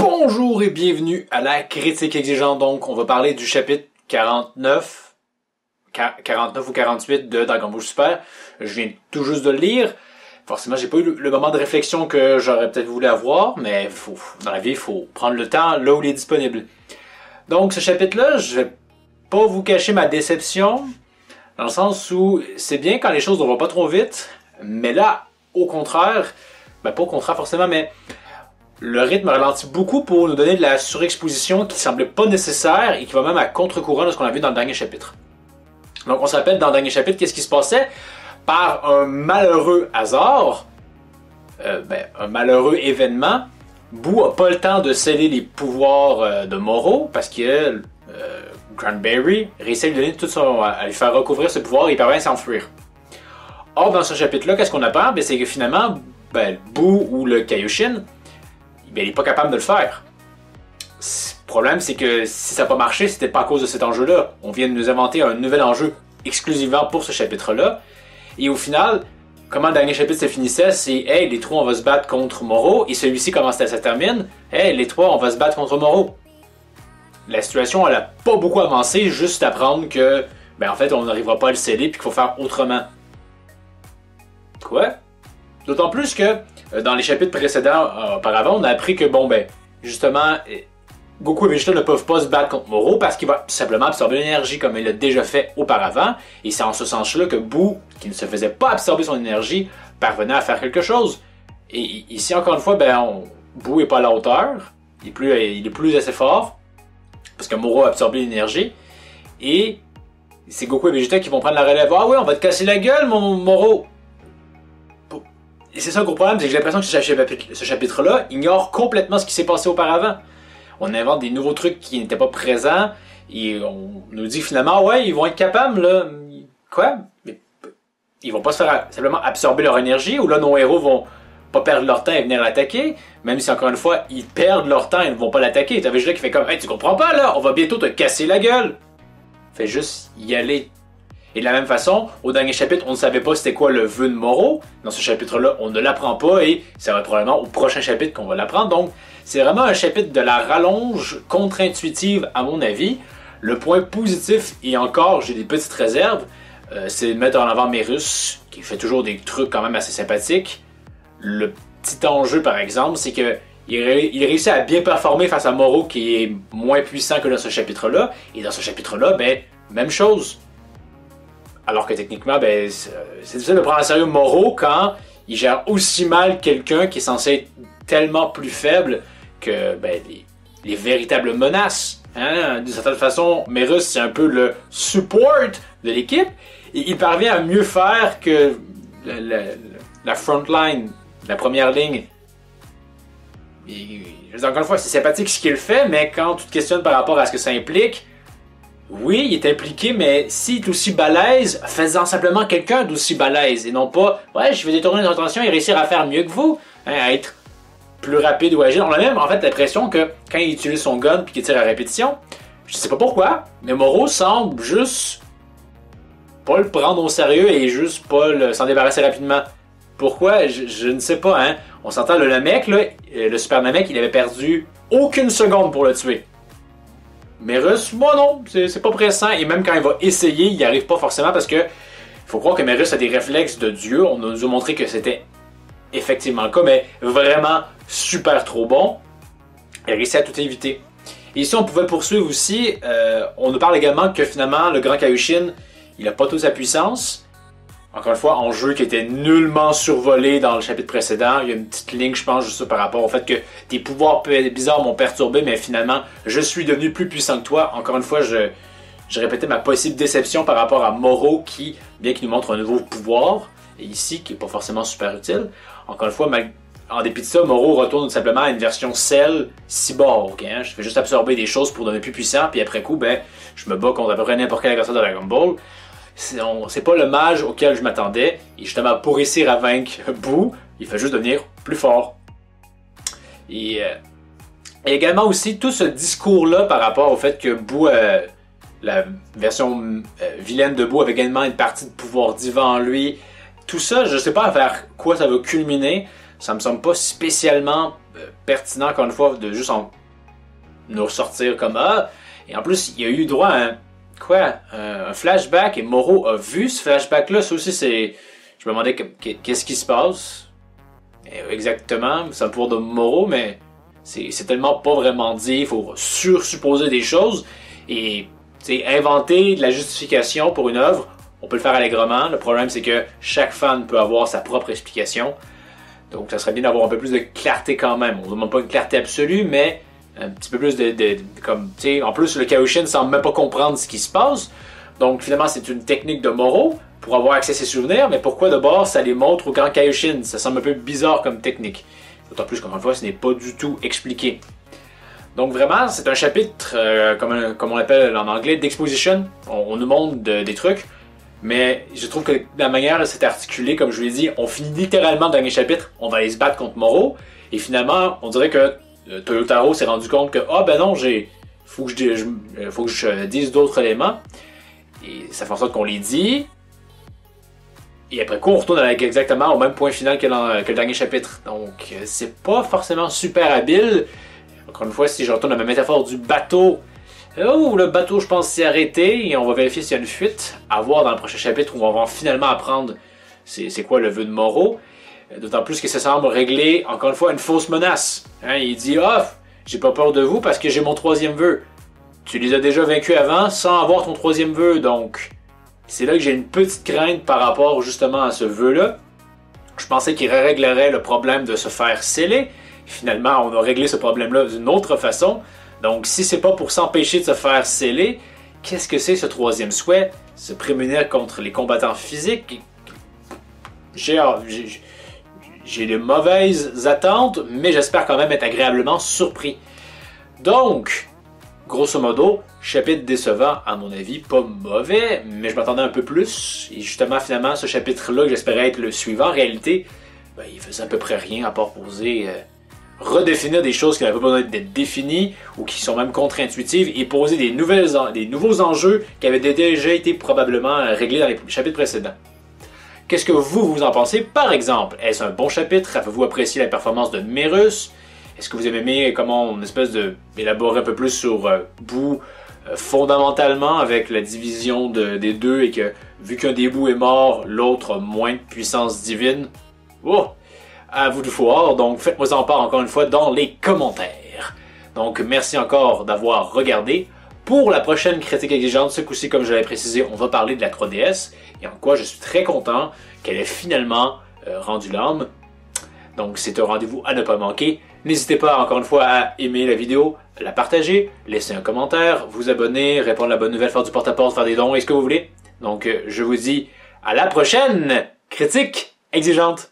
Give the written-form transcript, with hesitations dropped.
Bonjour et bienvenue à la critique exigeante. Donc, on va parler du chapitre 49 ou 48 de Dragon Ball Super. Je viens tout juste de le lire. Forcément, j'ai pas eu le moment de réflexion que j'aurais peut-être voulu avoir, mais dans la vie, il faut prendre le temps là où il est disponible. Donc, ce chapitre-là, je vais pas vous cacher ma déception, dans le sens où c'est bien quand les choses ne vont pas trop vite, mais là, au contraire, pas au contraire forcément, mais le rythme ralentit beaucoup pour nous donner de la surexposition qui semblait pas nécessaire et qui va même à contre-courant de ce qu'on a vu dans le dernier chapitre. Donc on se rappelle dans le dernier chapitre qu'est-ce qui se passait? Par un malheureux hasard, un malheureux événement, Boo a pas le temps de sceller les pouvoirs de Moro parce que Granberry réussit à lui donner à lui faire recouvrir ce pouvoir et il parvient à s'enfuir. Or dans ce chapitre-là, qu'est-ce qu'on apprend? C'est que finalement, Boo ou le Kaioshin, il n'est pas capable de le faire. Le problème, c'est que si ça n'a pas marché, c'était pas à cause de cet enjeu-là. On vient de nous inventer un nouvel enjeu exclusivement pour ce chapitre-là. Et au final, comment le dernier chapitre se finissait, c'est « Hey, les trois, on va se battre contre Moro. » Et celui-ci, comment ça termine? « Hey, les trois, on va se battre contre Moro. » La situation, elle a pas beaucoup avancé, juste apprendre que, en fait, on n'arrivera pas à le sceller et qu'il faut faire autrement. Quoi? D'autant plus que dans les chapitres précédents, auparavant, on a appris que, justement, Goku et Vegeta ne peuvent pas se battre contre Moro parce qu'il va tout simplement absorber l'énergie comme il l'a déjà fait auparavant. Et c'est en ce sens-là que Boo, qui ne se faisait pas absorber son énergie, parvenait à faire quelque chose. Et ici, encore une fois, Boo n'est pas à la hauteur. Il est plus assez fort parce que Moro a absorbé l'énergie. Et c'est Goku et Vegeta qui vont prendre la relève. Ah oui, on va te casser la gueule, mon Moro! Et c'est ça le gros problème, c'est que j'ai l'impression que ce chapitre-là ignore complètement ce qui s'est passé auparavant. On invente des nouveaux trucs qui n'étaient pas présents, et on nous dit finalement, ouais, ils vont être capables, là. Quoi? Mais ils vont pas se faire simplement absorber leur énergie, ou là, nos héros vont pas perdre leur temps et venir l'attaquer, même si encore une fois, ils perdent leur temps et ne vont pas l'attaquer. T'as Vegeta qui fait comme, hey, tu comprends pas, là, on va bientôt te casser la gueule. Fait juste y aller. Et de la même façon, au dernier chapitre, on ne savait pas c'était quoi le vœu de Moro. Dans ce chapitre-là, on ne l'apprend pas et ça va être probablement au prochain chapitre qu'on va l'apprendre. Donc, c'est vraiment un chapitre de la rallonge contre-intuitive à mon avis. Le point positif, et encore, j'ai des petites réserves, c'est de mettre en avant Merus, qui fait toujours des trucs quand même assez sympathiques. Le petit enjeu, par exemple, c'est que il réussit à bien performer face à Moro, qui est moins puissant que dans ce chapitre-là. Et dans ce chapitre-là, même chose. Alors que techniquement, c'est difficile de prendre en sérieux Moro quand il gère aussi mal quelqu'un qui est censé être tellement plus faible que les véritables menaces. Hein? D'une certaine façon, Merus, c'est un peu le support de l'équipe. Et il parvient à mieux faire que la front line, la première ligne. Et, encore une fois, c'est sympathique ce qu'il fait, mais quand tu te questionnes par rapport à ce que ça implique, oui, il est impliqué, mais s'il est aussi balèze, fais-en simplement quelqu'un d'aussi balèze, et non pas, ouais, je vais détourner notre attention et réussir à faire mieux que vous, à être plus rapide ou agile. On a même en fait l'impression que quand il utilise son gun puis qu'il tire à répétition, je sais pas pourquoi, mais Moro semble juste pas le prendre au sérieux et juste pas s'en débarrasser rapidement. Pourquoi? Je ne sais pas, hein. On s'entend, le mec, là, le Super Namek, il avait perdu aucune seconde pour le tuer. Merus, non, c'est pas pressant, et même quand il va essayer, il n'y arrive pas forcément parce que il faut croire que Merus a des réflexes de Dieu. On nous a montré que c'était effectivement le cas, mais vraiment super trop bon. Il a réussi à tout éviter. Et ici, on pouvait poursuivre aussi, on nous parle également que finalement, le grand Kaioshin, il n'a pas toute sa puissance. Encore une fois, enjeu qui était nullement survolé dans le chapitre précédent. Il y a une petite ligne, je pense, juste par rapport au fait que tes pouvoirs bizarres m'ont perturbé, mais finalement, je suis devenu plus puissant que toi. Encore une fois, je répétais ma possible déception par rapport à Moro qui, bien qu'il nous montre un nouveau pouvoir, et ici, qui n'est pas forcément super utile. Encore une fois, en dépit de ça, Moro retourne tout simplement à une version Cell cyborg. Hein? Je fais juste absorber des choses pour devenir plus puissant, puis après coup, je me bats contre à peu près n'importe quel adversaire de Dragon Ball. C'est pas le mage auquel je m'attendais. Et justement, pour réussir à vaincre Boo, il fait juste devenir plus fort. Et également aussi tout ce discours-là par rapport au fait que Boo, la version vilaine de Boo, avait également une partie de pouvoir divin en lui. Tout ça, je sais pas vers quoi ça va culminer. ça me semble pas spécialement pertinent, encore une fois, de juste nous ressortir comme ah. Et en plus, il y a eu droit à un flashback, et Moreau a vu ce flashback-là. Ça aussi, c'est... Je me demandais qu'est-ce qui se passe exactement. Ça me pourrait de Moreau, mais c'est tellement pas vraiment dit. Il faut sursupposer des choses. Et inventer de la justification pour une œuvre, on peut le faire allègrement. Le problème, c'est que chaque fan peut avoir sa propre explication. Donc, ça serait bien d'avoir un peu plus de clarté quand même. On ne demande pas une clarté absolue, mais un petit peu plus en plus, le Kaioshin ne semble même pas comprendre ce qui se passe. Donc, finalement, c'est une technique de Moreau pour avoir accès à ses souvenirs, mais pourquoi d'abord ça les montre au grand Kaioshin? Ça semble un peu bizarre comme technique. D'autant plus qu'encore une fois, ce n'est pas du tout expliqué. Donc vraiment, c'est un chapitre, comme on l'appelle en anglais, d'exposition. On nous montre des trucs, mais je trouve que la manière de c'est articulé, comme je vous l'ai dit, on finit littéralement le dernier chapitre, on va aller se battre contre Moreau, et finalement, on dirait que Toyotaro s'est rendu compte que ah ben non, faut que je dise d'autres éléments, et ça fait en sorte qu'on les dit. Et après quoi, on retourne exactement au même point final que le dernier chapitre. Donc, c'est pas forcément super habile. Encore une fois, si je retourne à ma métaphore du bateau, le bateau, je pense, s'est arrêté et on va vérifier s'il y a une fuite. À voir dans le prochain chapitre où on va finalement apprendre c'est quoi le vœu de Moreau. D'autant plus que ça semble régler, encore une fois, une fausse menace. Il dit « Ah, j'ai pas peur de vous parce que j'ai mon troisième vœu. Tu les as déjà vaincus avant sans avoir ton troisième vœu, donc... » C'est là que j'ai une petite crainte par rapport justement à ce vœu-là. Je pensais qu'il réglerait le problème de se faire sceller. Finalement, on a réglé ce problème-là d'une autre façon. Donc, si c'est pas pour s'empêcher de se faire sceller, qu'est-ce que c'est ce troisième souhait? Se prémunir contre les combattants physiques? J'ai de mauvaises attentes, mais j'espère quand même être agréablement surpris. Donc, grosso modo, chapitre décevant à mon avis, pas mauvais, mais je m'attendais un peu plus. Et justement, finalement, ce chapitre-là, que j'espérais être le suivant, en réalité, il faisait à peu près rien à part poser... redéfinir des choses qui n'avaient pas besoin d'être définies ou qui sont même contre-intuitives et poser des nouveaux enjeux qui avaient déjà été probablement réglés dans les chapitres précédents. Qu'est-ce que vous en pensez? Par exemple, est-ce un bon chapitre? Avez-vous apprécié la performance de Merus? Est-ce que vous avez aimé comment on espèce d'élaborer un peu plus sur Boo fondamentalement avec la division des deux et que vu qu'un des bouts est mort, l'autre a moins de puissance divine? Oh! À vous de voir, donc faites-moi en part encore une fois dans les commentaires. Donc merci encore d'avoir regardé. Pour la prochaine critique exigeante, ce coup-ci, comme je l'avais précisé, on va parler de la 3DS et en quoi je suis très content qu'elle ait finalement rendu l'âme. Donc c'est un rendez-vous à ne pas manquer. N'hésitez pas encore une fois à aimer la vidéo, la partager, laisser un commentaire, vous abonner, répondre à la bonne nouvelle, faire du porte-à-porte, faire des dons et ce que vous voulez. Donc je vous dis à la prochaine critique exigeante.